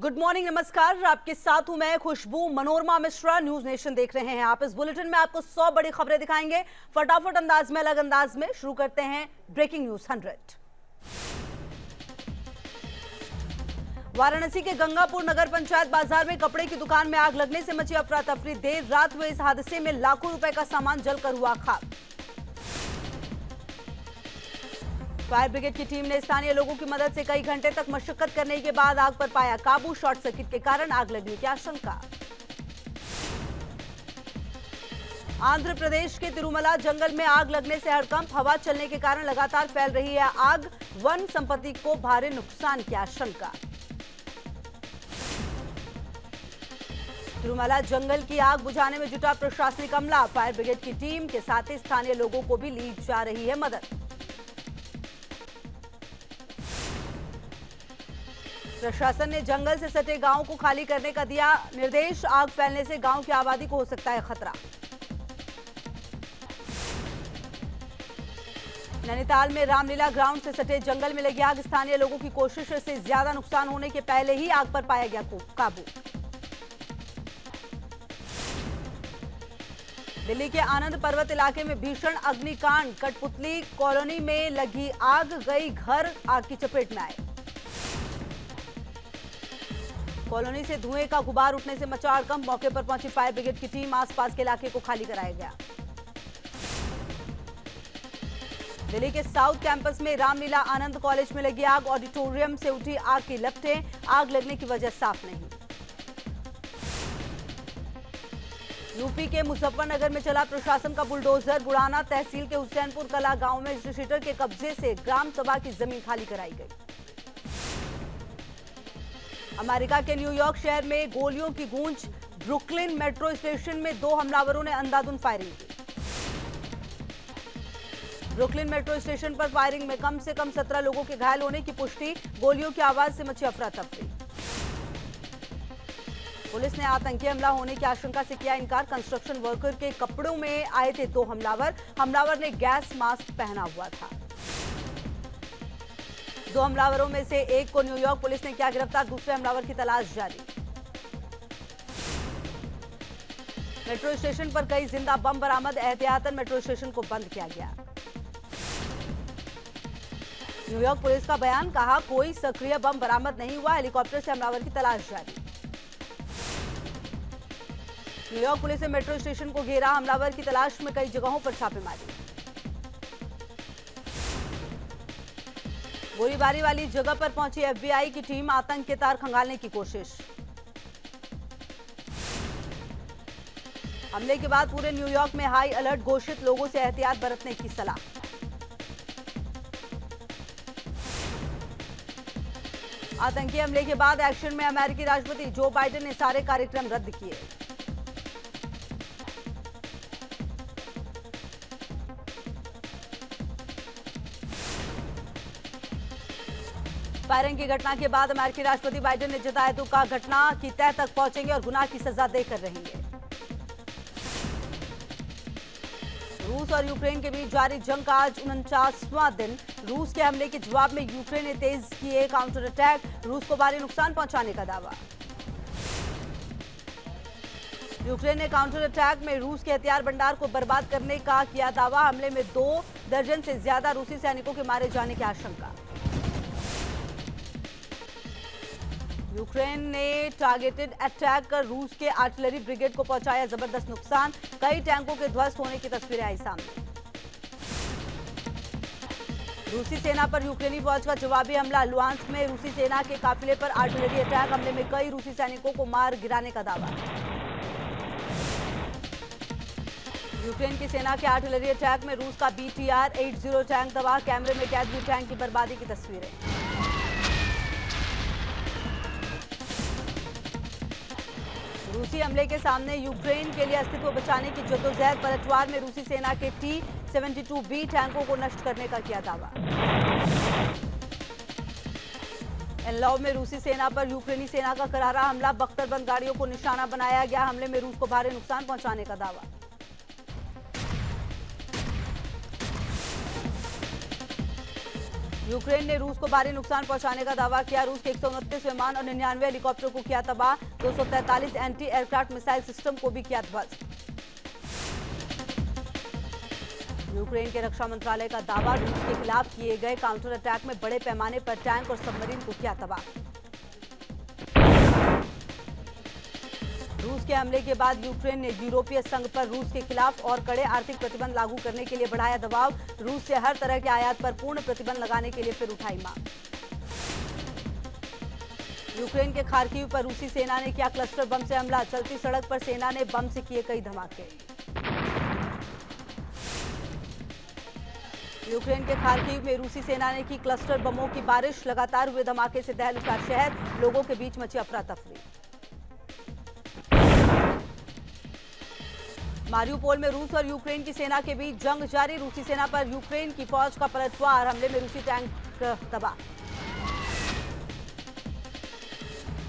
Good morning, नमस्कार। आपके साथ हूं मैं खुशबू। मनोरमा मिश्रा, न्यूज नेशन देख रहे हैं आप। इस बुलेटिन में आपको 100 बड़ी खबरें दिखाएंगे फटाफट अंदाज में, अलग अंदाज में। शुरू करते हैं ब्रेकिंग न्यूज 100। वाराणसी के गंगापुर नगर पंचायत बाजार में कपड़े की दुकान में आग लगने से मची अफरा तफरी। देर रात हुए इस हादसे में लाखों रुपए का सामान जलकर हुआ खाक। फायर ब्रिगेड की टीम ने स्थानीय लोगों की मदद से कई घंटे तक मशक्कत करने के बाद आग पर पाया काबू। शॉर्ट सर्किट के कारण आग लगने की आशंका। आंध्र प्रदेश के तिरुमला जंगल में आग लगने से हड़कंप। हवा चलने के कारण लगातार फैल रही है आग। वन संपत्ति को भारी नुकसान की आशंका। तिरुमला जंगल की आग बुझाने में जुटा प्रशासनिक अमला। फायर ब्रिगेड की टीम के साथ ही स्थानीय लोगों को भी ली जा रही है मदद। प्रशासन ने जंगल से सटे गांवों को खाली करने का दिया निर्देश। आग फैलने से गांव की आबादी को हो सकता है खतरा। नैनीताल में रामलीला ग्राउंड से सटे जंगल में लगी आग। स्थानीय लोगों की कोशिश से ज्यादा नुकसान होने के पहले ही आग पर पाया गया काबू। दिल्ली के आनंद पर्वत इलाके में भीषण अग्निकांड। कठपुतली कॉलोनी में लगी आग, गई घर आग की चपेट में आए। कॉलोनी से धुएं का गुबार उठने से मचा हड़कंप। मौके पर पहुंची फायर ब्रिगेड की टीम। आसपास के इलाके को खाली कराया गया। दिल्ली के साउथ कैंपस में रामलीला आनंद कॉलेज में लगी आग। ऑडिटोरियम से उठी आग की लपटें। आग लगने की वजह साफ नहीं। यूपी के मुजफ्फरनगर में चला प्रशासन का बुलडोजर। बुढ़ाना तहसील के हुसैनपुर कला गांव में रजिस्ट्रेटर के कब्जे से ग्राम सभा की जमीन खाली कराई गई। अमेरिका के न्यूयॉर्क शहर में गोलियों की गूंज। ब्रुकलिन मेट्रो स्टेशन में 2 हमलावरों ने अंधाधुंध फायरिंग की। ब्रुकलिन मेट्रो स्टेशन पर फायरिंग में कम से कम 17 लोगों के घायल होने की पुष्टि। गोलियों की आवाज से मची अफरा तफरी। पुलिस ने आतंकी हमला होने की आशंका से किया इनकार। कंस्ट्रक्शन वर्कर के कपड़ों में आए थे 2 हमलावर। हमलावर ने गैस मास्क पहना हुआ था। 2 हमलावरों में से एक को न्यूयॉर्क पुलिस ने किया गिरफ्तार। दूसरे हमलावर की तलाश जारी। मेट्रो स्टेशन पर कई जिंदा बम बरामद। एहतियातन मेट्रो स्टेशन को बंद किया गया। न्यूयॉर्क पुलिस का बयान, कहा कोई सक्रिय बम बरामद नहीं हुआ। हेलीकॉप्टर से हमलावर की तलाश जारी। न्यूयॉर्क पुलिस ने मेट्रो स्टेशन को घेरा। हमलावर की तलाश में कई जगहों पर छापेमारी। गोलीबारी वाली जगह पर पहुंची एफबीआई की टीम। आतंक के तार खंगालने की कोशिश। हमले के बाद पूरे न्यूयॉर्क में हाई अलर्ट घोषित। लोगों से एहतियात बरतने की सलाह। आतंकी हमले के बाद एक्शन में अमेरिकी राष्ट्रपति जो बाइडेन ने सारे कार्यक्रम रद्द किए। फायरिंग की घटना के बाद अमेरिकी राष्ट्रपति बाइडेन ने जताया तो कहा घटना की तह तक पहुंचेंगे और गुनाह की सजा देकर रहेंगे। रूस और यूक्रेन के बीच जारी जंग का आज 49वां दिन। रूस के हमले के जवाब में यूक्रेन ने तेज किए काउंटर अटैक। रूस को भारी नुकसान पहुंचाने का दावा। यूक्रेन ने काउंटर अटैक में रूस के हथियार भंडार को बर्बाद करने का किया दावा। हमले में 2 दर्जन से ज्यादा रूसी सैनिकों के मारे जाने की आशंका। यूक्रेन ने टारगेटेड अटैक कर रूस के आर्टिलरी ब्रिगेड को पहुंचाया जबरदस्त नुकसान। कई टैंकों के ध्वस्त होने की तस्वीरें आई सामने। रूसी सेना पर यूक्रेनी फौज का जवाबी हमला। लुहांस्क में रूसी सेना के काफिले पर आर्टिलरी अटैक। हमले में कई रूसी सैनिकों को मार गिराने का दावा। यूक्रेन की सेना के आर्टिलरी अटैक में रूस का BTR-80 टैंक तबाह। कैमरे में कैद हुई टैंक की बर्बादी की तस्वीरें। रूसी हमले के सामने यूक्रेन के लिए अस्तित्व बचाने की जद्दोजहद। पलटवार में रूसी सेना के T-72B टैंकों को नष्ट करने का किया दावा। एनलॉव में रूसी सेना पर यूक्रेनी सेना का करारा हमला। बख्तरबंद गाड़ियों को निशाना बनाया गया। हमले में रूस को भारी नुकसान पहुंचाने का दावा। यूक्रेन ने रूस को भारी नुकसान पहुंचाने का दावा किया। रूस के 129 विमान और 99 हेलीकॉप्टर को किया तबाह। 243 एंटी एयरक्राफ्ट मिसाइल सिस्टम को भी किया ध्वस्त। यूक्रेन के रक्षा मंत्रालय का दावा, रूस के खिलाफ किए गए काउंटर अटैक में बड़े पैमाने पर टैंक और सबमरीन को किया तबाह। रूस के हमले के बाद यूक्रेन ने यूरोपीय संघ पर रूस के खिलाफ और कड़े आर्थिक प्रतिबंध लागू करने के लिए बढ़ाया दबाव। रूस से हर तरह के आयात पर पूर्ण प्रतिबंध लगाने के लिए फिर उठाई मांग। यूक्रेन के खार्किव पर रूसी सेना ने किया क्लस्टर बम से हमला। चलती सड़क पर सेना ने बम से किए कई धमाके। यूक्रेन के खार्किव में रूसी सेना ने की क्लस्टर बमों की बारिश। लगातार हुए धमाके से दहल उठा शहर, लोगों के बीच मची अफरा तफरी। मारियुपोल में रूस और यूक्रेन की सेना के बीच जंग जारी। रूसी सेना पर यूक्रेन की फौज का पलटवार, हमले में रूसी टैंक तबाह।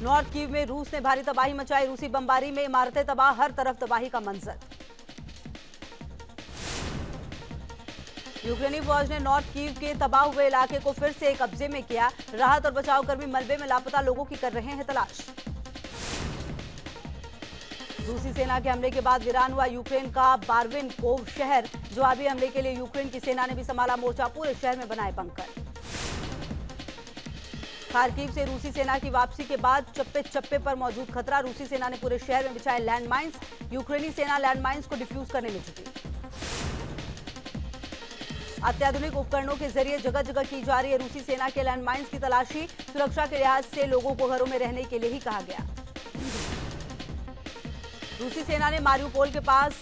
नॉर्थ कीव में रूस ने भारी तबाही मचाई। रूसी बमबारी में इमारतें तबाह, हर तरफ तबाही का मंजर। यूक्रेनी फौज ने नॉर्थ कीव के तबाह हुए इलाके को फिर से कब्जे में किया। राहत और बचाव कर्मी मलबे में लापता लोगों की कर रहे हैं तलाश। रूसी सेना के हमले के बाद वीरान हुआ यूक्रेन का बारविन कोव शहर। जवाबी हमले के लिए यूक्रेन की सेना ने भी संभाला मोर्चा। पूरे शहर में बनाए बंकर। खार्किव से रूसी सेना की वापसी के बाद चप्पे चप्पे पर मौजूद खतरा। रूसी सेना ने पूरे शहर में बिछाए लैंडमाइंस। यूक्रेनी सेना लैंडमाइंस को डिफ्यूज करने में जुटी। अत्याधुनिक उपकरणों के जरिए जगह जगह की जा रही है रूसी सेना के लैंडमाइंस की तलाशी। सुरक्षा के लिहाज से लोगों को घरों में रहने के लिए ही कहा गया। रूसी सेना ने मारियुपोल के पास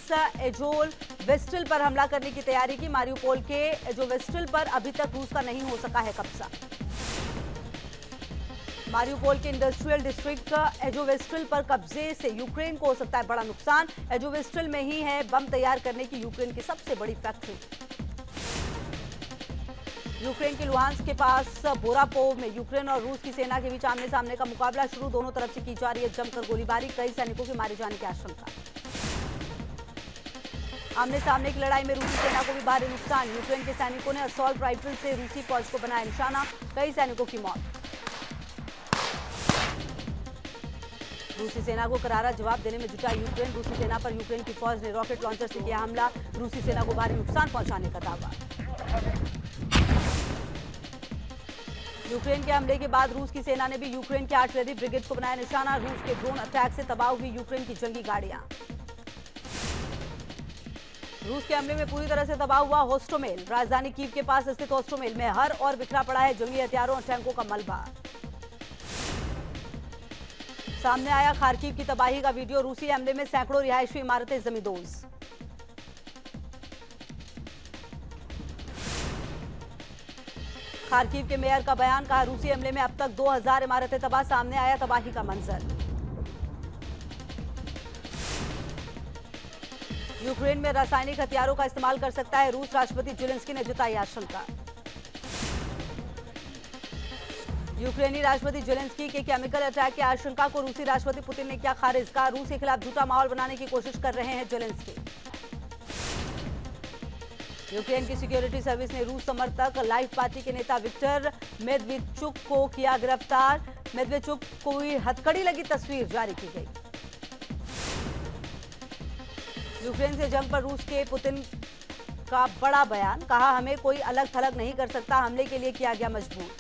एजोल वेस्टल पर हमला करने की तैयारी की। मारियुपोल के एजो वेस्टल पर अभी तक रूस का नहीं हो सका है कब्जा। मारियुपोल के इंडस्ट्रियल डिस्ट्रिक्ट एजोवेस्टल पर कब्जे से यूक्रेन को हो सकता है बड़ा नुकसान। एजोवेस्टल में ही है बम तैयार करने की यूक्रेन की सबसे बड़ी फैक्ट्री। यूक्रेन के लुहांस्क के पास बोरापोव में यूक्रेन और रूस की सेना के बीच आमने सामने का मुकाबला शुरू। दोनों तरफ से की जा रही है जमकर गोलीबारी। कई सैनिकों के मारे जाने की आशंका। आमने सामने की लड़ाई में रूसी सेना को भी भारी नुकसान। यूक्रेन के सैनिकों ने असॉल्ट राइफल से रूसी फौज को बनाया निशाना। कई सैनिकों की मौत। रूसी सेना को करारा जवाब देने में जुटा यूक्रेन। रूसी सेना पर यूक्रेन की फौज ने रॉकेट लॉन्चर से किया हमला। रूसी सेना को भारी नुकसान पहुंचाने का दावा। यूक्रेन के हमले के बाद रूस की सेना ने भी यूक्रेन के आर्टिलरी ब्रिगेड को बनाया निशाना। रूस के ड्रोन अटैक से तबाह हुई यूक्रेन की जंगी गाड़ियां। रूस के हमले में पूरी तरह से तबाह हुआ होस्टोमेल। राजधानी कीव के पास स्थित होस्टोमेल में हर और बिखरा पड़ा है जंगी हथियारों और टैंकों का मलबा। सामने आया खार्किव की तबाही का वीडियो। रूसी हमले में सैकड़ों रिहायशी इमारतें जमींदोज। खार्किव के मेयर का बयान, कहा रूसी हमले में अब तक 2000 इमारतें तबाह। सामने आया तबाही का मंजर। यूक्रेन में रासायनिक हथियारों का इस्तेमाल कर सकता है रूस। राष्ट्रपति जेलेंस्की ने जताई आशंका। यूक्रेनी राष्ट्रपति जेलेंस्की के केमिकल अटैक की आशंका को रूसी राष्ट्रपति पुतिन ने किया खारिज। कहा रूस के खिलाफ झूठा माहौल बनाने की कोशिश कर रहे हैं जेलेंस्की। यूक्रेन की सिक्योरिटी सर्विस ने रूस समर्थक लाइफ पार्टी के नेता विक्टर मेदवेचुक को किया गिरफ्तार। मेदवेचुक को हथकड़ी लगी तस्वीर जारी की गई। यूक्रेन से जंग पर रूस के पुतिन का बड़ा बयान, कहा हमें कोई अलग थलग नहीं कर सकता। हमले के लिए किया गया मजबूर।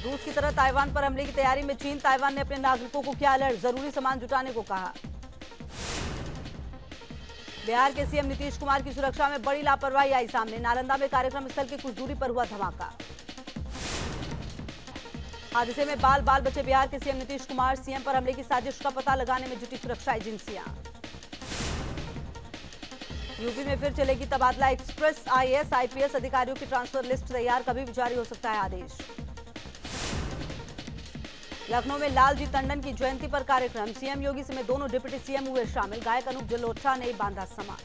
रूस की तरह ताइवान पर हमले की तैयारी में चीन। ताइवान ने अपने नागरिकों को किया अलर्ट, जरूरी सामान जुटाने को कहा। बिहार के सीएम नीतीश कुमार की सुरक्षा में बड़ी लापरवाही आई सामने। नालंदा में कार्यक्रम स्थल की कुछ दूरी पर हुआ धमाका। हादसे में बाल बाल बचे बिहार के सीएम नीतीश कुमार। सीएम पर हमले की साजिश का पता लगाने में जुटी सुरक्षा एजेंसियां। यूपी में फिर चलेगी तबादला एक्सप्रेस। आईएएस आईपीएस अधिकारियों की ट्रांसफर लिस्ट तैयार, कभी भी जारी हो सकता है आदेश। लखनऊ में लालजी टंडन की जयंती पर कार्यक्रम। सीएम योगी समेत दोनों डिप्टी सीएम हुए शामिल। गायक अनूप जलोटा ने बांधा समा।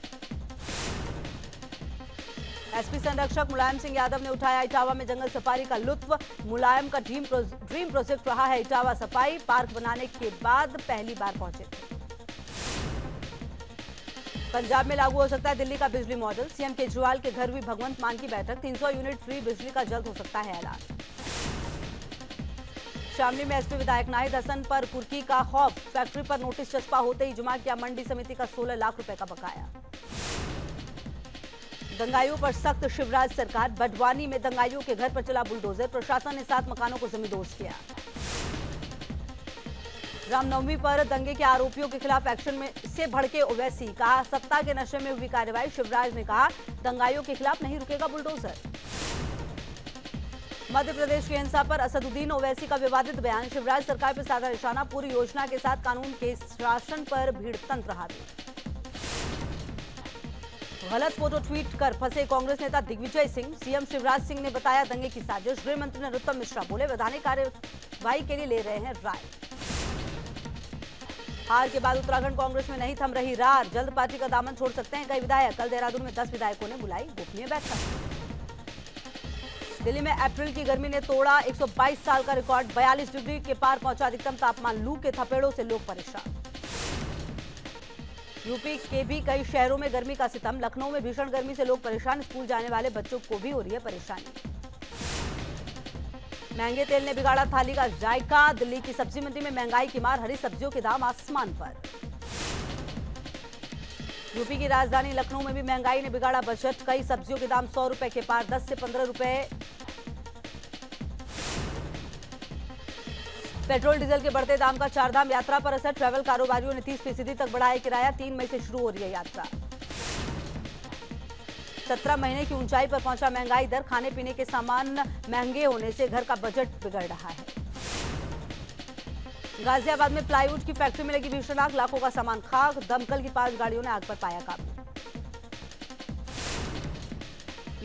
एसपी संरक्षक मुलायम सिंह यादव ने उठाया इटावा में जंगल सफारी का लुत्फ। मुलायम का ड्रीम प्रोजेक्ट रहा है इटावा सफाई। पार्क बनाने के बाद पहली बार पहुंचे थे। पंजाब में लागू हो सकता है दिल्ली का बिजली मॉडल। सीएम केजरीवाल के घर हुई भगवंत मान की बैठक। 300 यूनिट फ्री बिजली का जल्द हो सकता है ऐलान। शामली में एसपी विधायक नाहिद हसन पर कुर्की का खौफ। फैक्ट्री पर नोटिस चस्पा होते ही जमा किया मंडी समिति का 16 लाख रुपए का बकाया। दंगाइयों पर सख्त शिवराज सरकार। बडवानी में दंगाइयों के घर पर चला बुलडोजर। प्रशासन ने 7 मकानों को जमींदोज किया। रामनवमी पर दंगे के आरोपियों के खिलाफ एक्शन में से भड़के ओवैसी। कहा सत्ता के नशे में हुई कार्रवाई। शिवराज ने कहा दंगाइयों के खिलाफ नहीं रुकेगा बुलडोजर। मध्य प्रदेश की हिंसा पर असदुद्दीन ओवैसी का विवादित बयान। शिवराज सरकार पर साधा निशाना। पूरी योजना के साथ कानून के शासन पर भीड़ तंत्र हावी। गलत फोटो ट्वीट कर फंसे कांग्रेस नेता दिग्विजय सिंह। सीएम शिवराज सिंह ने बताया दंगे की साजिश। गृह मंत्री नरोत्तम मिश्रा बोले वैधानिक कार्रवाई के लिए ले रहे हैं राय। हार के बाद उत्तराखंड कांग्रेस में नहीं थम रही रार। जल्द पार्टी का दामन छोड़ सकते हैं कई विधायक। कल देहरादून में 10 विधायकों ने बुलाई गोपनीय बैठक। दिल्ली में अप्रैल की गर्मी ने तोड़ा 122 साल का रिकॉर्ड। 42 डिग्री के पार पहुंचा अधिकतम तापमान। लू के थपेड़ों से लोग परेशान। यूपी के भी कई शहरों में गर्मी का सितम। लखनऊ में भीषण गर्मी से लोग परेशान। स्कूल जाने वाले बच्चों को भी हो रही है परेशानी। महंगे तेल ने बिगाड़ा थाली का जायका। दिल्ली की सब्जी मंडी में महंगाई की मार। हरी सब्जियों के दाम आसमान पर। यूपी की राजधानी लखनऊ में भी महंगाई ने बिगाड़ा बजट। कई सब्जियों के दाम 100 रुपए के पार। 10 से 15 रुपए। पेट्रोल डीजल के बढ़ते दाम का चारधाम यात्रा पर असर। ट्रैवल कारोबारियों ने 30% तक बढ़ाया किराया। 3 मई से शुरू हो रही है यात्रा। 17 महीने की ऊंचाई पर पहुंचा महंगाई दर। खाने पीने के सामान महंगे होने से घर का बजट बिगड़ रहा है। गाजियाबाद में प्लाईवुड की फैक्ट्री में लगी भीषण आग। लाखों का सामान खाक। दमकल की 5 गाड़ियों ने आग पर पाया काबू।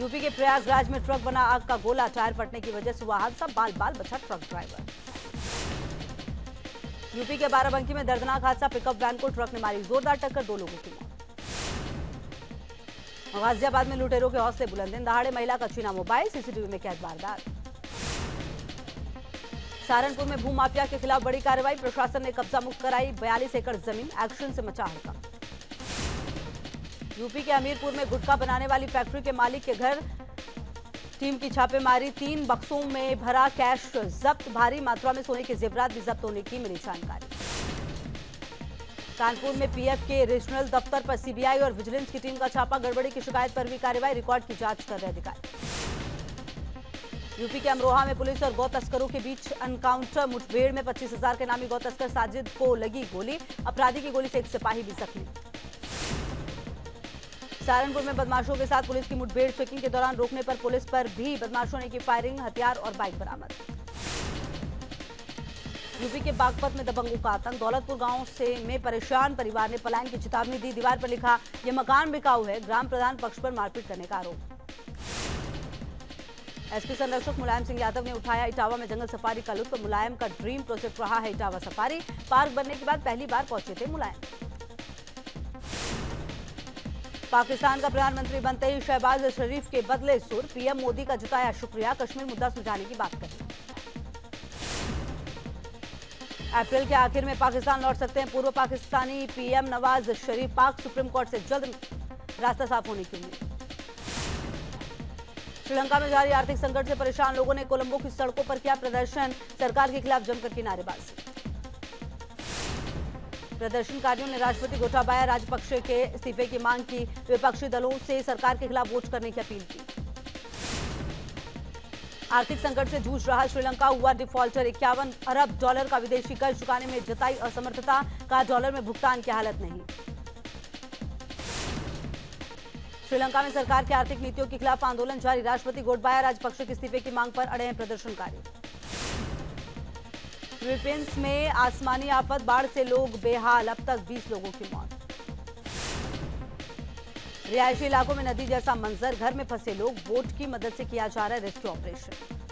यूपी के प्रयागराज में ट्रक बना आग का गोला। टायर फटने की वजह से हुआ हादसा। बाल बाल बचा ट्रक ड्राइवर। यूपी के बाराबंकी में दर्दनाक हादसा। पिकअप वैन को ट्रक ने मारी जोरदार टक्कर। 2 लोगों की मौत। गाजियाबाद में लुटेरों के हौसले बुलंद। दिन दहाड़े महिला का छीना मोबाइल। सीसीटीवी में कैद वारदात। सहारनपुर में भूमाफिया के खिलाफ बड़ी कार्रवाई। प्रशासन ने कब्जा मुक्त कराई 42 एकड़ जमीन। एक्शन से मचा हड़कंप। यूपी के हमीरपुर में गुटखा बनाने वाली फैक्ट्री के मालिक के घर टीम की छापेमारी। 3 बक्सों में भरा कैश जब्त। भारी मात्रा में सोने के जेवरात भी जब्त होने की मिली जानकारी। कानपुर में पीएफ के रीजनल दफ्तर पर सीबीआई और विजिलेंस की टीम का छापा। गड़बड़ी की शिकायत पर भी कार्रवाई। रिकॉर्ड की जांच कर रहे अधिकारी। यूपी के अमरोहा में पुलिस और गौ तस्करों के बीच एनकाउंटर। मुठभेड़ में 25,000 के नामी गौ तस्कर साजिद को लगी गोली। अपराधी की गोली से एक सिपाही भी जख्मी। सहारनपुर में बदमाशों के साथ पुलिस की मुठभेड़। चेकिंग के दौरान रोकने पर पुलिस पर भी बदमाशों ने की फायरिंग। हथियार और बाइक बरामद। यूपी के बागपत में दबंगों का आतंक। दौलतपुर गांव से में परेशान परिवार ने पलायन की चेतावनी दी। दीवार पर लिखा ये मकान बिकाऊ है। ग्राम प्रधान पक्ष पर मारपीट करने का आरोप। एसपी संरक्षक मुलायम सिंह यादव ने उठाया इटावा में जंगल सफारी का लुत्फ। मुलायम का ड्रीम प्रोजेक्ट रहा है इटावा सफारी। पार्क बनने के बाद पहली बार पहुंचे थे मुलायम। पाकिस्तान का प्रधानमंत्री बनते ही शहबाज शरीफ के बदले सुर। पीएम मोदी का जताया शुक्रिया। कश्मीर मुद्दा सुलझाने की बात कही। अप्रैल के आखिर में पाकिस्तान लौट सकते हैं पूर्व पाकिस्तानी पीएम नवाज शरीफ। पाक सुप्रीम कोर्ट से जल्द रास्ता साफ होने की उम्मीद। श्रीलंका में जारी आर्थिक संकट से परेशान लोगों ने कोलंबो की सड़कों पर किया प्रदर्शन। सरकार के खिलाफ जमकर की नारेबाजी। प्रदर्शनकारियों ने राष्ट्रपति गोटाबाया राजपक्षे के इस्तीफे की मांग की। विपक्षी दलों से सरकार के खिलाफ वोट करने की अपील की। आर्थिक संकट से जूझ रहा श्रीलंका हुआ डिफॉल्टर। $51 अरब का विदेशी कर्ज चुकाने में जताई असमर्थता। कहा डॉलर में भुगतान की हालत नहीं। श्रीलंका में सरकार की आर्थिक नीतियों के खिलाफ आंदोलन जारी। राष्ट्रपति गोटाबाया राजपक्षे के इस्तीफे की मांग पर अड़े हैं प्रदर्शनकारी। फिलीपींस में आसमानी आफत। बाढ़ से लोग बेहाल। अब तक 20 लोगों की मौत। रिहायशी इलाकों में नदी जैसा मंजर। घर में फंसे लोग। बोट की मदद से किया जा रहा है रेस्क्यू ऑपरेशन।